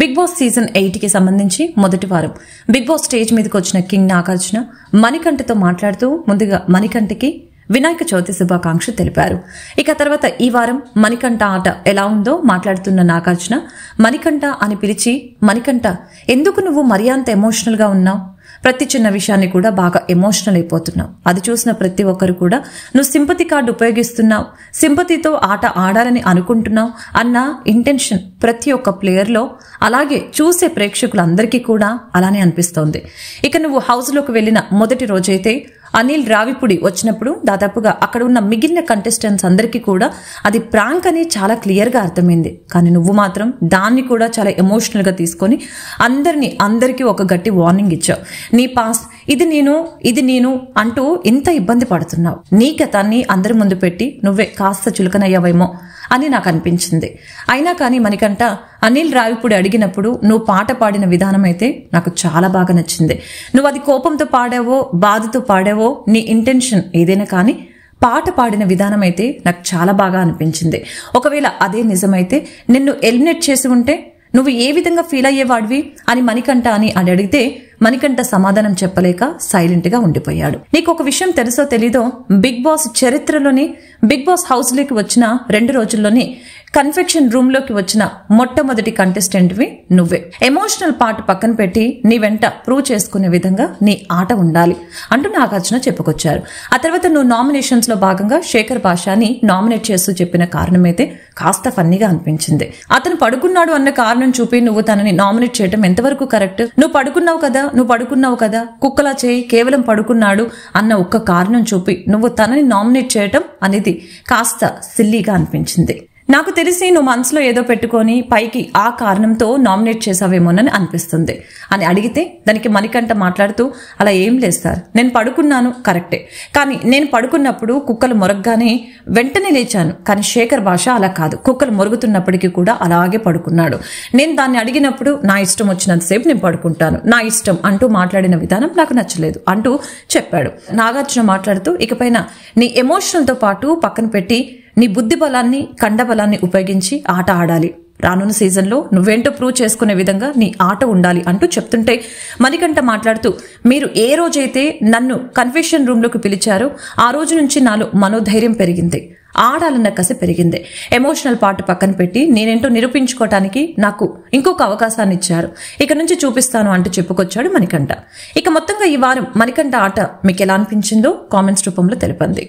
Big boss season 8 కి సంబంధించి మొదటి వారం బిగ్ బాస్ స్టేజ్ మీదకి వచ్చిన కింగ్ నాగార్జున మణికంఠతో మాట్లాడుతూ ముందుగా మణికంఠకి వినాయక చవితి శుభాకాంక్షలు తెలిపారు. ఇక తర్వాత ఈ వారం మణికంఠ ఆట ఎలా ఉందో మాట్లాడుతున్న నాగార్జున మణికంఠ అని పిలిచి, మణికంఠ ఎందుకు నువ్వు మరీ అంత ఎమోషనల్ గా ఉన్నావు? ప్రతి చిన్న విషయాన్ని కూడా బాగా ఎమోషనల్ అయిపోతున్నావు. అది చూసిన ప్రతి ఒక్కరు కూడా నువ్వు సింపతి కార్డు ఉపయోగిస్తున్నావు, సింపతితో ఆట ఆడాలని అనుకుంటున్నావు అన్న ఇంటెన్షన్ ప్రతి ఒక్క ప్లేయర్లో, అలాగే చూసే ప్రేక్షకులందరికీ కూడా అలానే అనిపిస్తోంది. ఇక నువ్వు హౌస్ లోకి వెళ్లిన మొదటి రోజైతే అనిల్ రావిపూడి వచ్చినప్పుడు దాదాపుగా అక్కడ ఉన్న మిగిలిన కంటెస్టెంట్స్ అందరికీ కూడా అది ప్రాంక్ అని చాలా క్లియర్ గా అర్థమైంది. కానీ నువ్వు మాత్రం దాన్ని కూడా చాలా ఎమోషనల్ గా తీసుకొని అందరికీ ఒక గట్టి వార్నింగ్ ఇచ్చావు. నీ పాస్ ఇది నేను అంటూ ఇంత ఇబ్బంది పడుతున్నావు. నీ గతాన్ని అందరి ముందు పెట్టి నువ్వే కాస్త చులకనయ్యావేమో అని నాకు అనిపించింది. అయినా కానీ మణికంఠ అనిల్ రావిపూడి అడిగినప్పుడు నువ్వు పాట పాడిన విధానం అయితే నాకు చాలా బాగా నచ్చింది. నువ్వు అది కోపంతో పాడావో బాధతో పాడావో నీ ఇంటెన్షన్ ఏదైనా కానీ పాట పాడిన విధానం అయితే నాకు చాలా బాగా అనిపించింది. ఒకవేళ అదే నిజమైతే నిన్ను ఎలిమినేట్ చేసి ఉంటే నువ్వు ఏ విధంగా ఫీల్ అయ్యేవాడివి అని మణికంఠ అని అడిగితే మణికంఠ సమాధానం చెప్పలేక సైలెంట్ గా ఉండిపోయాడు. నీకు ఒక విషయం తెలుసో తెలీదో, బిగ్ బాస్ చరిత్రలోని బిగ్ బాస్ హౌస్ లోకి వచ్చిన 2 రోజుల్లోనే కన్ఫెక్షన్ రూమ్ లోకి వచ్చిన మొట్టమొదటి కంటెస్టెంట్వి నువ్వే. ఎమోషనల్ పార్ట్ పక్కన పెట్టి నీ వెంట ప్రూవ్ చేసుకునే విధంగా నీ ఆట ఉండాలి అంటూ నాగార్జున చెప్పుకొచ్చారు. ఆ తర్వాత నువ్వు నామినేషన్స్ లో భాగంగా శేఖర్ భాషాని నామినేట్ చేస్తూ చెప్పిన కారణమైతే కాస్త ఫన్నీగా అనిపించింది. అతను పడుకున్నాడు అన్న కారణం చూపి నువ్వు తనని నామినేట్ చేయడం ఎంతవరకు కరెక్ట్? నువ్వు పడుకున్నావు కదా కుక్కలా చేయి, కేవలం పడుకున్నాడు అన్న ఒక్క కారణం చూపి నువ్వు తనని నామినేట్ చేయటం అనేది కాస్త సిల్లీగా అనిపించింది. నాకు తెలిసి నువ్వు మనసులో ఏదో పెట్టుకొని పైకి ఆ కారణంతో నామినేట్ చేసావేమోనని అనిపిస్తుంది అని అడిగితే దానికి మణికంఠ మాట్లాడుతూ, అలా ఏం లేదు సార్, నేను పడుకున్నాను కరెక్టే, కానీ నేను పడుకున్నప్పుడు కుక్కలు మొరగగానే వెంటనే లేచాను. కానీ శేఖర్ భాష అలా కాదు, కుక్కలు మొరుగుతున్నప్పటికీ కూడా అలాగే పడుకున్నాడు. నేను దాన్ని అడిగినప్పుడు నా ఇష్టం వచ్చినంతసేపు నేను పడుకుంటాను, నా ఇష్టం అంటూ మాట్లాడిన విధానం నాకు నచ్చలేదు అంటూ చెప్పాడు. నాగార్జున మాట్లాడుతూ, ఇకపైన నీ ఎమోషనల్తో పాటు పక్కన పెట్టి నీ బుద్ధి బలాన్ని కండబలాన్ని ఉపయోగించి ఆట ఆడాలి. రానున్న సీజన్లో నువ్వేంటో ప్రూవ్ చేసుకునే విధంగా నీ ఆట ఉండాలి అంటూ చెప్తుంటే మణికంఠ మాట్లాడుతూ, మీరు ఏ రోజైతే నన్ను కన్ఫెషన్ రూమ్ లోకి పిలిచారో ఆ రోజు నుంచి నాలో మనోధైర్యం పెరిగింది, ఆడాలన్న కసి పెరిగింది. ఎమోషనల్ పార్ట్ పక్కన పెట్టి నేనేంటో నిరూపించుకోవటానికి నాకు ఇంకొక అవకాశాన్ని ఇచ్చారు, ఇక నుంచి చూపిస్తాను అంటూ చెప్పుకొచ్చాడు మణికంఠ. ఇక మొత్తంగా ఈ వారం మణికంఠ ఆట మీకు ఎలా అనిపించిందో కామెంట్స్ రూపంలో తెలపండి.